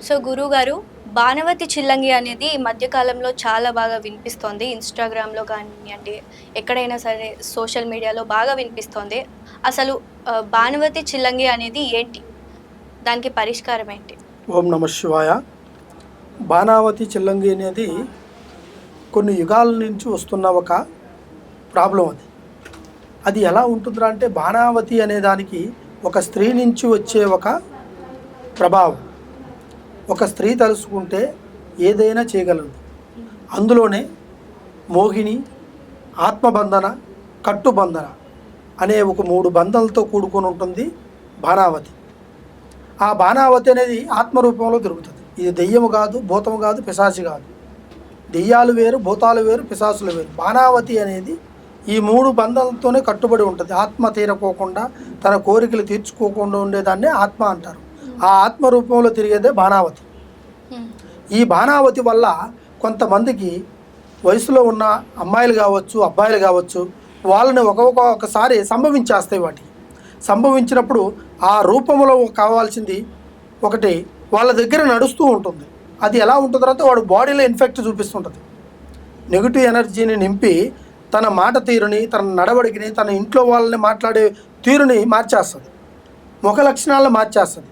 So గురువుగారు, బాణవతి చిల్లంగి అనేది ఈ మధ్యకాలంలో చాలా బాగా వినిపిస్తోంది. ఇన్‌స్టాగ్రామ్‌లో కానివ్వండి, ఎక్కడైనా సరే సోషల్ మీడియాలో బాగా వినిపిస్తోంది. అసలు బాణవతి చిల్లంగి అనేది ఏంటి? దానికి పరిష్కారం ఏంటి? ఓం నమ శివాయ. బాణావతి చిల్లంగి అనేది కొన్ని యుగాల నుంచి వస్తున్న ఒక ప్రాబ్లం. అది ఎలా ఉంటుందిరా అంటే, బాణావతి అనే దానికి ఒక స్త్రీ నుంచి వచ్చే ఒక ప్రభావం. ఒక స్త్రీ తలుసుకుంటే ఏదైనా చేయగలదు. అందులోనే మోహిని, ఆత్మబంధన, కట్టుబంధన అనే ఒక 3 బంధాలతో కూడుకొని ఉంటుంది బాణావతి. ఆ బాణావతి అనేది ఆత్మరూపంలో దొరుకుతుంది. ఇది దెయ్యము కాదు, భూతము కాదు, పిశాచి కాదు. దెయ్యాలు వేరు, భూతాలు వేరు, పిశాచులు వేరు. బాణావతి అనేది ఈ 3 బంధాలతోనే కట్టుబడి ఉంటుంది. ఆత్మ తీరకోకుండా, తన కోరికలు తీర్చుకోకుండా ఉండేదాన్నే ఆత్మ అంటారు. ఆ ఆత్మ రూపంలో తిరిగేదే బాణావతి. ఈ బాణావతి వల్ల కొంతమందికి వయసులో ఉన్న అమ్మాయిలు కావచ్చు, అబ్బాయిలు కావచ్చు, వాళ్ళని ఒక్కొక్కసారి సంభవించేస్తాయి. వాటికి సంభవించినప్పుడు ఆ రూపంలో కావాల్సింది ఒకటి వాళ్ళ దగ్గర నడుస్తూ ఉంటుంది. అది ఎలా ఉంటుంది అంటే, వాడు బాడీలో ఇన్ఫెక్ట్ చూపిస్తుంటుంది. నెగిటివ్ ఎనర్జీని నింపి తన మాట తీరుని, తన నడవడికిని, తన ఇంట్లో వాళ్ళని మాట్లాడే తీరుని మార్చేస్తుంది. ముఖ లక్షణాలను మార్చేస్తుంది.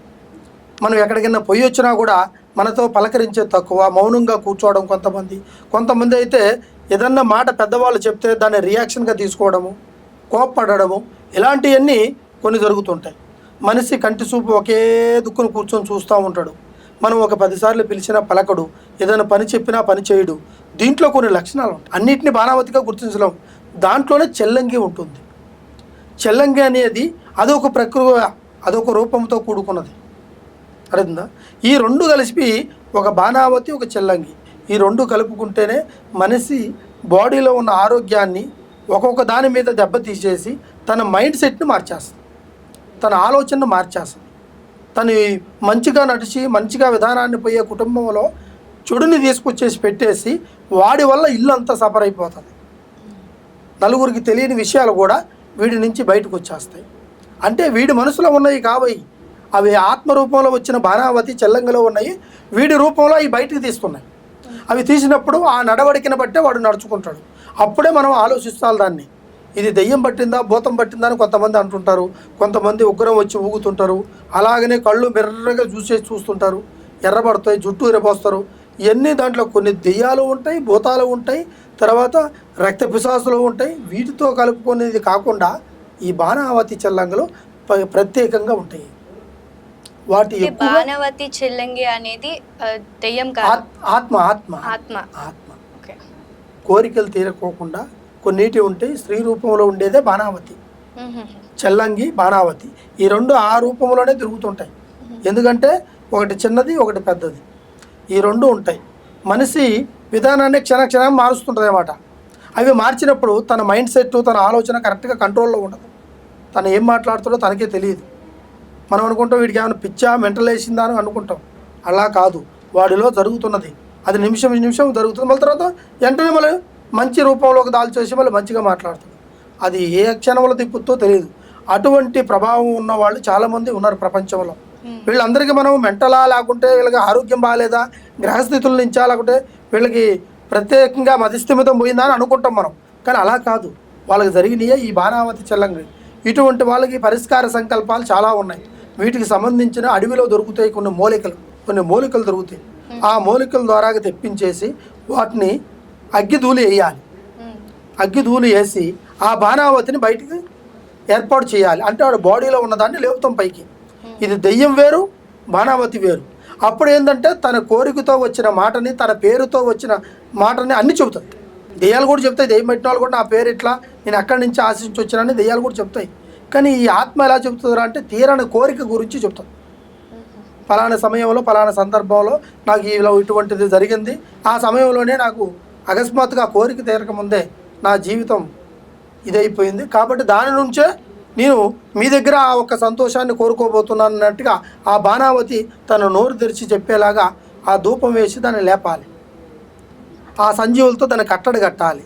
మనం ఎక్కడికైనా పోయి వచ్చినా కూడా మనతో పలకరించే తక్కువ, మౌనంగా కూర్చోవడం కొంతమంది అయితే ఏదన్నా మాట పెద్దవాళ్ళు చెప్తే దాన్ని రియాక్షన్గా తీసుకోవడము, కోప్పడము, ఇలాంటివన్నీ కొన్ని జరుగుతుంటాయి. మనిషి కంటి చూపు ఒకే దుక్కును కూర్చొని చూస్తూ ఉంటాడు. మనం ఒక 10 సార్లు పిలిచినా పలకడు, ఏదైనా పని చెప్పినా పని చేయడు. దీంట్లో కొన్ని లక్షణాలు ఉంటాయి. అన్నిటిని బాణావతిగా గుర్తించలేం. దాంట్లోనే చెల్లంగి ఉంటుంది. చెల్లంగి అనేది అదొక ప్రక్రియ, అదొక రూపంతో కూడుకున్నది. అర్థందా? ఈ 2 కలిపి ఒక బాణావతి, ఒక చెల్లంగి, ఈ 2 కలుపుకుంటేనే మనిషి బాడీలో ఉన్న ఆరోగ్యాన్ని ఒక్కొక్క దాని మీద దెబ్బతీసేసి తన మైండ్ సెట్ని మార్చేస్తుంది, తన ఆలోచనను మార్చేస్తుంది. తను మంచిగా నడిచి మంచిగా విధానాన్ని పోయే కుటుంబంలో చెడుని తీసుకొచ్చేసి పెట్టేసి వాడి వల్ల ఇల్లు అంతా సఫర్ అయిపోతుంది. నలుగురికి తెలియని విషయాలు కూడా వీడి నుంచి బయటకు వచ్చేస్తాయి. అంటే వీడి మనసులో ఉన్నవి కావయి, అవి ఆత్మరూపంలో వచ్చిన బాణావతి చెల్లంగిలో ఉన్నాయి. వీడి రూపంలో అవి బయటికి తీస్తున్నాయి. అవి తీసినప్పుడు ఆ నడవడికను బట్టే వాడు నడుచుకుంటాడు. అప్పుడే మనం ఆలోచిస్తాం దాన్ని, ఇది దెయ్యం పట్టిందా, భూతం పట్టిందా అని కొంతమంది అంటుంటారు. కొంతమంది ఉగ్రం వచ్చి ఊగుతుంటారు. అలాగనే కళ్ళు మెర్రగా చూస్తుంటారు, ఎర్రబడతాయి, జుట్టు ఎర్రబోస్తారు. ఇవన్నీ దాంట్లో కొన్ని దెయ్యాలు ఉంటాయి, భూతాలు ఉంటాయి, తర్వాత రక్త పిశాసులు ఉంటాయి. వీటితో కలుపుకునేది కాకుండా ఈ బాణావతి చెల్లంగిలో ప్రత్యేకంగా ఉంటాయి. వాటి బాణవతి చిల్లంగి అనేది దెయ్యం కాదు, ఆత్మ. ఆత్మ ఆత్మ ఆత్మ కోరికలు తీరకోకుండా కొన్నిటి ఉంటాయి. స్త్రీ రూపంలో ఉండేదే బాణావతి, చెల్లంగి, బాణావతి. ఈ 2 ఆ రూపంలోనే తిరుగుతుంటాయి. ఎందుకంటే ఒకటి చిన్నది, ఒకటి పెద్దది. ఈ 2 ఉంటాయి. మనిషి విధానాన్ని క్షణం మారుస్తుంటుంది అన్నమాట. అవి మార్చినప్పుడు తన మైండ్ సెట్, తన ఆలోచన కరెక్ట్గా కంట్రోల్లో ఉండదు. తను ఏం మాట్లాడుతాడో తనకే తెలియదు. మనం అనుకుంటాం వీడికి ఏమైనా పిచ్చా, మెంటల్ వేసిందా అని అనుకుంటాం. అలా కాదు, వాడిలో జరుగుతున్నది. అది నిమిషం జరుగుతుంది. మళ్ళీ తర్వాత వెంటనే మళ్ళీ మంచి రూపంలోకి దాల్చేసి మళ్ళీ మంచిగా మాట్లాడుతుంది. అది ఏ క్షణంలో తిప్పుతో తెలియదు. అటువంటి ప్రభావం ఉన్న వాళ్ళు చాలామంది ఉన్నారు ప్రపంచంలో. వీళ్ళందరికీ మనం మెంటలా, లేకుంటే వీళ్ళకి ఆరోగ్యం బాగాలేదా, గ్రహస్థితుల నుంచా, లేకుంటే వీళ్ళకి ప్రత్యేకంగా మతిస్థిమితం పోయిందా అని అనుకుంటాం మనం. కానీ అలా కాదు, వాళ్ళకి జరిగినాయే ఈ బాణావతి చెల్లంగి. ఇటువంటి వాళ్ళకి పరిష్కార సంకల్పాలు చాలా ఉన్నాయి. వీటికి సంబంధించిన అడవిలో దొరుకుతాయి కొన్ని మూలికలు దొరుకుతాయి. ఆ మూలికల ద్వారా తెప్పించేసి వాటిని అగ్గిధూళి వేయాలి. అగ్గిధూళి వేసి ఆ బాణావతిని బయటికి ఏర్పాటు చేయాలి. అంటే వాడు బాడీలో ఉన్నదాన్ని లేపుతాం పైకి. ఇది దెయ్యం వేరు, బాణావతి వేరు. అప్పుడు ఏంటంటే తన కోరికతో వచ్చిన మాటని, తన పేరుతో వచ్చిన మాటని అన్నీ చెబుతుంది. దెయ్యాలు కూడా చెప్తాయి. దెయ్యం పెట్టిన వాళ్ళు కూడా నా పేరు ఇట్లా, నేను ఎక్కడి నుంచి ఆశించి వచ్చినానని దెయ్యాలు కూడా చెప్తాయి. కానీ ఈ ఆత్మ ఎలా చెబుతుందా అంటే, తీరని కోరిక గురించి చెప్తుంది. ఫలానా సమయంలో, ఫలానా సందర్భంలో నాకు ఇలా ఇటువంటిది జరిగింది. ఆ సమయంలోనే నాకు అకస్మాత్తుగా కోరిక తీరకముందే నా జీవితం ఇదైపోయింది. కాబట్టి దాని నుంచే నేను మీ దగ్గర ఆ ఒక్క సంతోషాన్ని కోరుకోబోతున్నాను అన్నట్టుగా ఆ బాణావతి తన నోరు తెరిచి చెప్పేలాగా ఆ ధూపం వేసి దాన్ని లేపాలి. ఆ సంజీవులతో దాన్ని కట్టడి కట్టాలి.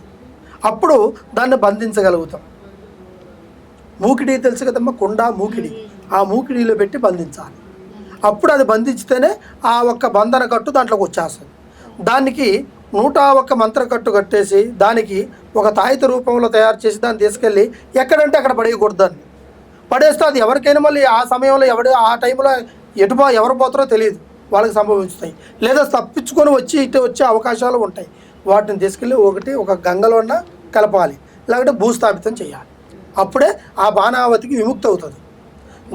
అప్పుడు దాన్ని బంధించగలుగుతాం. మూకిడి తెలుసు కదమ్మా, కుండ మూకిడి. ఆ మూకిడిలో పెట్టి బంధించాలి. అప్పుడు అది బంధించితేనే ఆ ఒక్క బంధన కట్టు దాంట్లోకి వచ్చేస్తుంది. దానికి 101 మంత్రకట్టు కట్టేసి దానికి ఒక తాయిత రూపంలో తయారు చేసి దాన్ని తీసుకెళ్ళి ఎక్కడంటే అక్కడ పడేయకూడదు. దాన్ని పడేస్తే అది ఎవరికైనా మళ్ళీ ఆ సమయంలో ఆ టైంలో ఎవరు పోతారో తెలియదు, వాళ్ళకి సంభవిస్తాయి. లేదా తప్పించుకొని ఇటు వచ్చే అవకాశాలు ఉంటాయి. వాటిని తీసుకెళ్ళి ఒక గంగలోన కలపాలి, లేకపోతే భూస్థాపితం చేయాలి. అప్పుడే ఆ బాణావతికి విముక్తి అవుతుంది.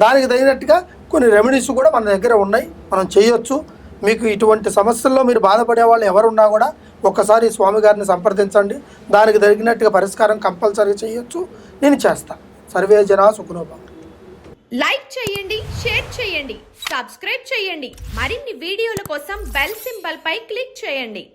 దానికి తగినట్టుగా కొన్ని రెమెడీస్ కూడా మన దగ్గర ఉన్నాయి, మనం చేయొచ్చు. మీకు ఇటువంటి సమస్యల్లో మీరు బాధపడే వాళ్ళు ఎవరున్నా కూడా ఒక్కసారి స్వామి గారిని సంప్రదించండి. దానికి తగినట్టుగా పరిష్కారం కంపల్సరీ చేయొచ్చు, నేను చేస్తాను. సర్వే జనా సుఖినో భవంతు. లైక్ చేయండి, షేర్ చేయండి, సబ్స్క్రైబ్ చేయండి. మరిన్ని వీడియోల కోసం బెల్ సింబల్ పై క్లిక్ చేయండి.